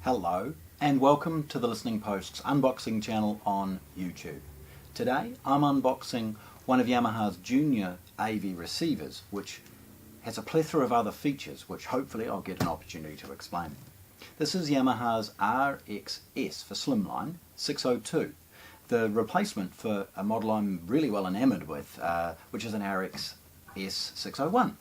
Hello and welcome to the Listening Post's unboxing channel on YouTube. Today I'm unboxing one of Yamaha's junior AV receivers, which has a plethora of other features which hopefully I'll get an opportunity to explain. This is Yamaha's RXS for Slimline 602, the replacement for a model I'm really well enamoured with, which is an RXS601.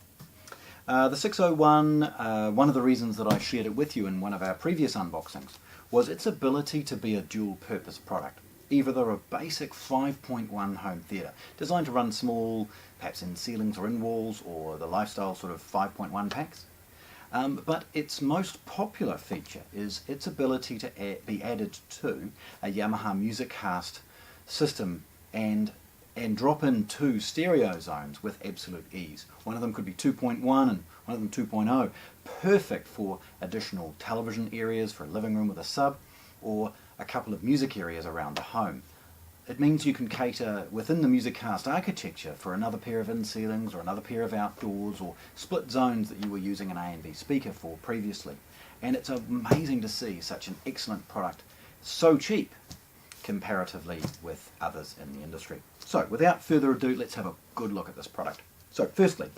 The 601, one of the reasons that I shared it with you in one of our previous unboxings was its ability to be a dual-purpose product. Either a basic 5.1 home theatre, designed to run small, perhaps in ceilings or in walls, or the lifestyle sort of 5.1 packs. But its most popular feature is its ability to be added to a Yamaha MusicCast system and drop in two stereo zones with absolute ease. One of them could be 2.1 and one of them 2.0. Perfect for additional television areas for a living room with a sub, or a couple of music areas around the home. It means you can cater within the MusicCast architecture for another pair of in-ceilings or another pair of outdoors, or split zones that you were using an A and B speaker for previously. And it's amazing to see such an excellent product so cheap comparatively with others in the industry. So without further ado, let's have a good look at this product. So firstly,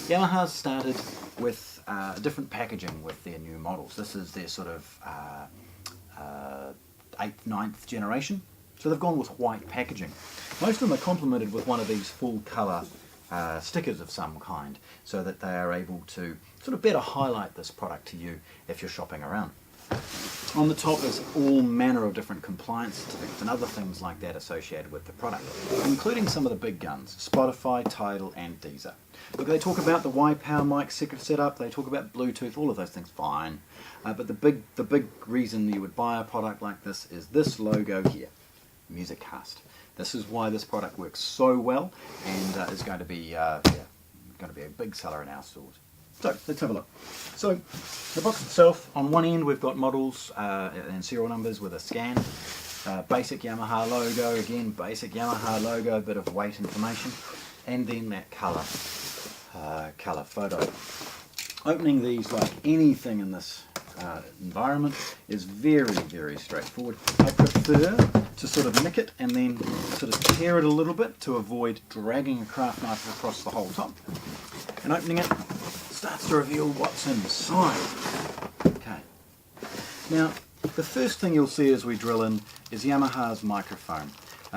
Yamaha started with different packaging with their new models. This is their sort of 8th, 9th generation. So they've gone with white packaging. Most of them are complemented with one of these full colour stickers of some kind, so that they are able to sort of better highlight this product to you if you're shopping around. On the top is all manner of different compliance certificates and other things like that associated with the product, including some of the big guns, Spotify, Tidal and Deezer. Look, they talk about the YPAO mic setup, they talk about Bluetooth, all of those things, fine. But the big reason you would buy a product like this is this logo here, MusicCast. This is why this product works so well and is going to be a big seller in our stores. So let's have a look. So the box itself, on one end we've got models and serial numbers with a scan, basic Yamaha logo, again basic Yamaha logo, a bit of weight information, and then that colour photo. Opening these, like anything in this environment, is very straightforward. I prefer to sort of nick it and then sort of tear it a little bit to avoid dragging a craft knife across the whole top. And opening it starts to reveal what's inside. Okay. Now, the first thing you'll see as we drill in is Yamaha's microphone.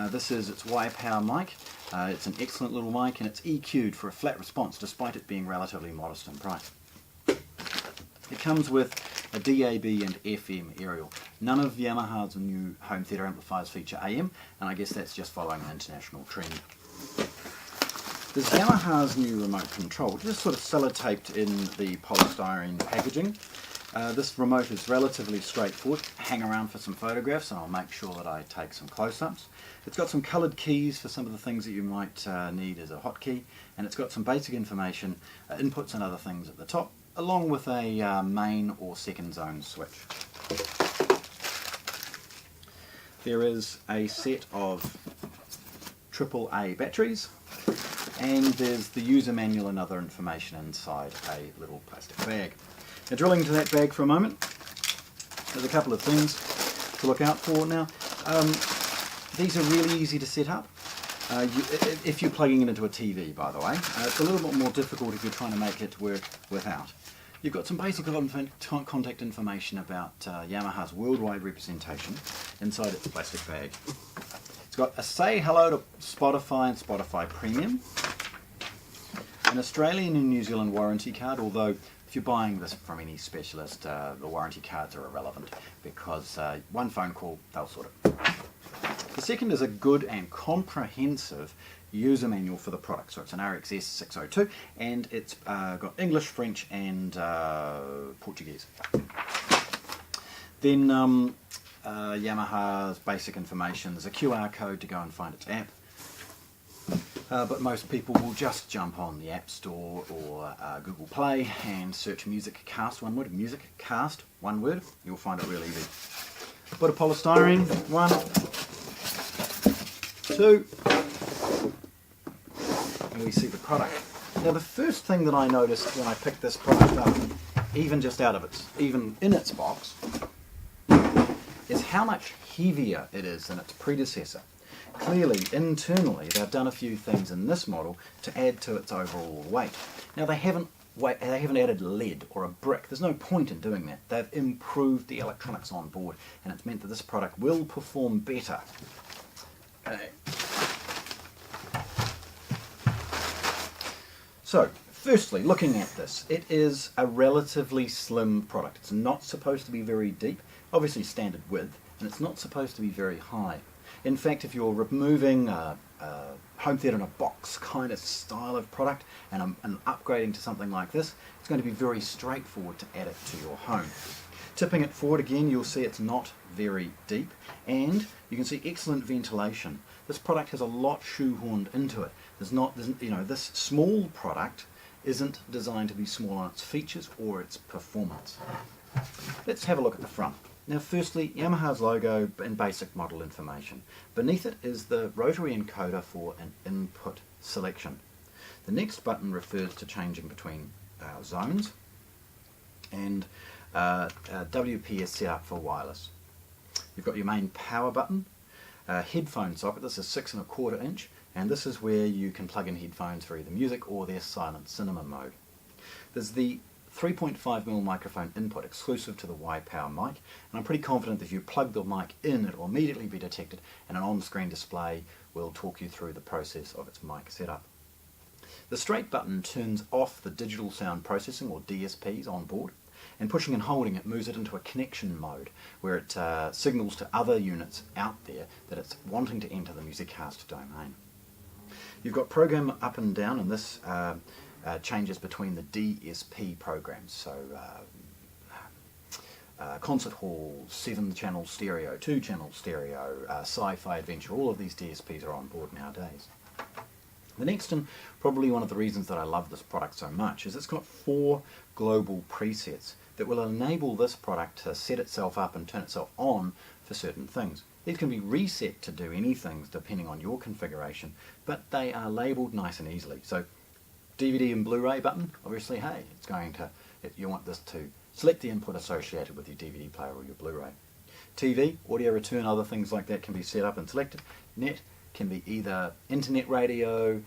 This is its YPAO mic. It's an excellent little mic and it's EQ'd for a flat response despite it being relatively modest in price. It comes with a DAB and FM aerial. None of Yamaha's new home theatre amplifiers feature AM, and I guess that's just following an international trend. There's Yamaha's new remote control, just sort of sellotaped in the polystyrene packaging. This remote is relatively straightforward. Hang around for some photographs and I'll make sure that I take some close-ups. It's got some coloured keys for some of the things that you might need as a hotkey, and it's got some basic information, inputs and other things at the top, along with a main or second zone switch. There is a set of AAA batteries, and there's the user manual and other information inside a little plastic bag. Now, drilling into that bag for a moment, there's a couple of things to look out for. Now, these are really easy to set up. If you're plugging it into a TV, by the way. It's a little bit more difficult if you're trying to make it work without. You've got some basic contact information about Yamaha's worldwide representation inside its plastic bag. It's got a say hello to Spotify and Spotify Premium, an Australian and New Zealand warranty card, although if you're buying this from any specialist, the warranty cards are irrelevant because one phone call, they'll sort it. The second is a good and comprehensive user manual for the product. So it's an RXS602 and it's got English, French and Portuguese. Then Yamaha's basic information. There's a QR code to go and find its app. But most people will just jump on the App Store or Google Play and search MusicCast, one word, MusicCast, one word. You'll find it really easy. Bit of polystyrene, 1, 2, and we see the product. Now the first thing that I noticed when I picked this product up, even in its box, is how much heavier it is than its predecessor. Clearly, internally, they've done a few things in this model to add to its overall weight. Now, they haven't added lead or a brick. There's no point in doing that. They've improved the electronics on board, and it's meant that this product will perform better. Okay. So, firstly, looking at this, it is a relatively slim product. It's not supposed to be very deep, obviously standard width, and it's not supposed to be very high. In fact, if you're removing a home theatre in a box kind of style of product and upgrading to something like this, it's going to be very straightforward to add it to your home. Tipping it forward again, you'll see it's not very deep, and you can see excellent ventilation. This product has a lot shoehorned into it. This small product isn't designed to be small on its features or its performance. Let's have a look at the front. Now, firstly, Yamaha's logo and basic model information. Beneath it is the rotary encoder for an input selection. The next button refers to changing between zones, and WP is set up for wireless. You've got your main power button, headphone socket. This is 6 1/4 inch, and this is where you can plug in headphones for either music or their silent cinema mode. There's the 3.5mm microphone input exclusive to the YPAO mic, and I'm pretty confident that if you plug the mic in, it will immediately be detected, and an on-screen display will talk you through the process of its mic setup. The straight button turns off the digital sound processing, or DSPs, on board, and pushing and holding it moves it into a connection mode, where it signals to other units out there that it's wanting to enter the MusicCast domain. You've got program up and down, and this changes between the DSP programs, so concert hall, 7-channel stereo, 2-channel stereo, sci-fi adventure, all of these DSPs are on board nowadays. The next, and probably one of the reasons that I love this product so much, is it's got 4 global presets that will enable this product to set itself up and turn itself on for certain things. These can be reset to do anything depending on your configuration, but they are labelled nice and easily. So DVD and Blu-ray button, obviously, hey, you want this to select the input associated with your DVD player or your Blu-ray. TV, audio return, other things like that can be set up and selected. Net can be either internet radio,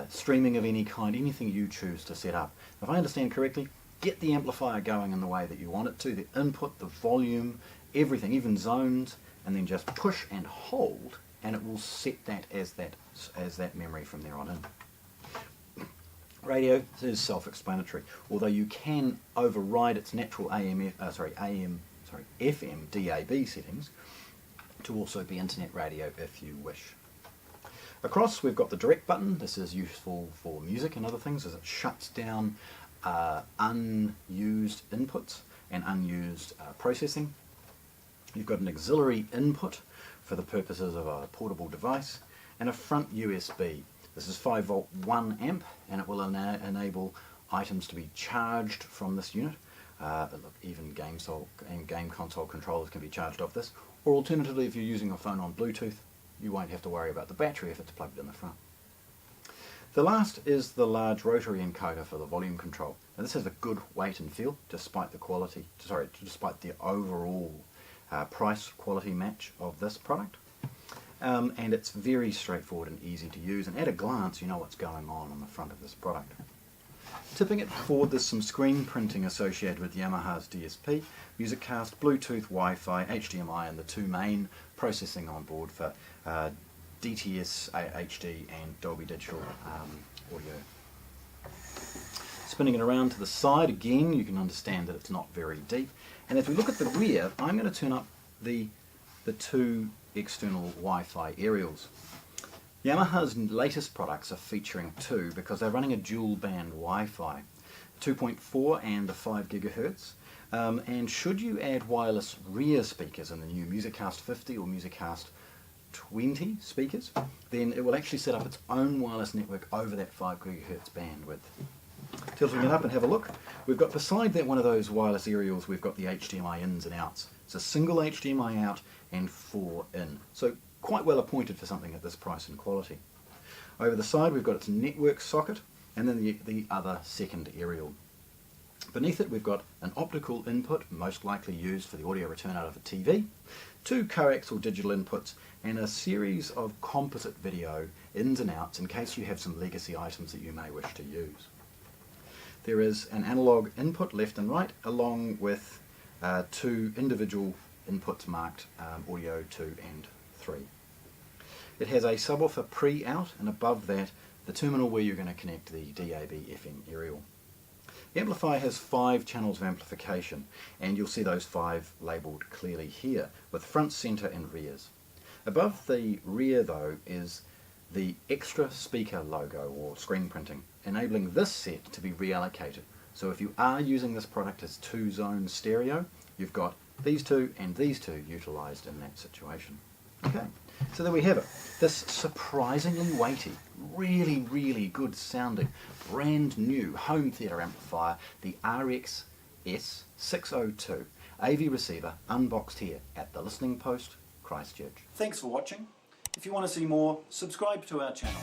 streaming of any kind, anything you choose to set up. If I understand correctly, get the amplifier going in the way that you want it to, the input, the volume, everything, even zones, and then just push and hold, and it will set that as that memory from there on in. Radio is self-explanatory, although you can override its natural FM DAB settings to also be internet radio if you wish. Across we've got the direct button. This is useful for music and other things as it shuts down unused inputs and unused processing. You've got an auxiliary input for the purposes of a portable device, and a front USB. This is 5V 1 amp, and it will enable items to be charged from this unit. Even game console controllers can be charged off this, or alternatively, if you're using a phone on Bluetooth, you won't have to worry about the battery if it's plugged in the front. The last is the large rotary encoder for the volume control. Now this has a good weight and feel, despite the overall price quality match of this product. And it's very straightforward and easy to use, and at a glance you know what's going on the front of this product. Tipping it forward, there's some screen printing associated with Yamaha's DSP, MusicCast, Bluetooth, Wi-Fi, HDMI, and the 2 main processing on board for DTS, HD, and Dolby Digital audio. Spinning it around to the side again, you can understand that it's not very deep. And if we look at the rear, I'm going to turn up the 2 external Wi-Fi aerials. Yamaha's latest products are featuring 2 because they're running a dual band Wi-Fi, 2.4 and a 5 GHz. And should you add wireless rear speakers in the new MusicCast 50 or MusicCast 20 speakers, then it will actually set up its own wireless network over that 5 GHz bandwidth. Tilting it up and have a look, we've got beside that one of those wireless aerials, we've got the HDMI ins and outs. It's a single HDMI out and 4 in, so quite well appointed for something at this price and quality. Over the side we've got its network socket and then the other second aerial. Beneath it we've got an optical input, most likely used for the audio return out of a TV, 2 coaxial digital inputs, and a series of composite video ins and outs in case you have some legacy items that you may wish to use. There is an analog input left and right, along with 2 individual inputs marked audio 2 and 3. It has a subwoofer pre-out, and above that the terminal where you're going to connect the DAB/FM aerial. The amplifier has 5 channels of amplification, and you'll see those 5 labelled clearly here, with front, centre and rears. Above the rear though is the extra speaker logo or screen printing, enabling this set to be reallocated. So if you are using this product as 2-zone stereo, you've got these 2 and these 2 utilised in that situation. Okay, so there we have it. This surprisingly weighty, really good sounding, brand new home theatre amplifier, the RXS602 AV receiver, unboxed here at the Listening Post, Christchurch. Thanks for watching. If you want to see more, subscribe to our channel.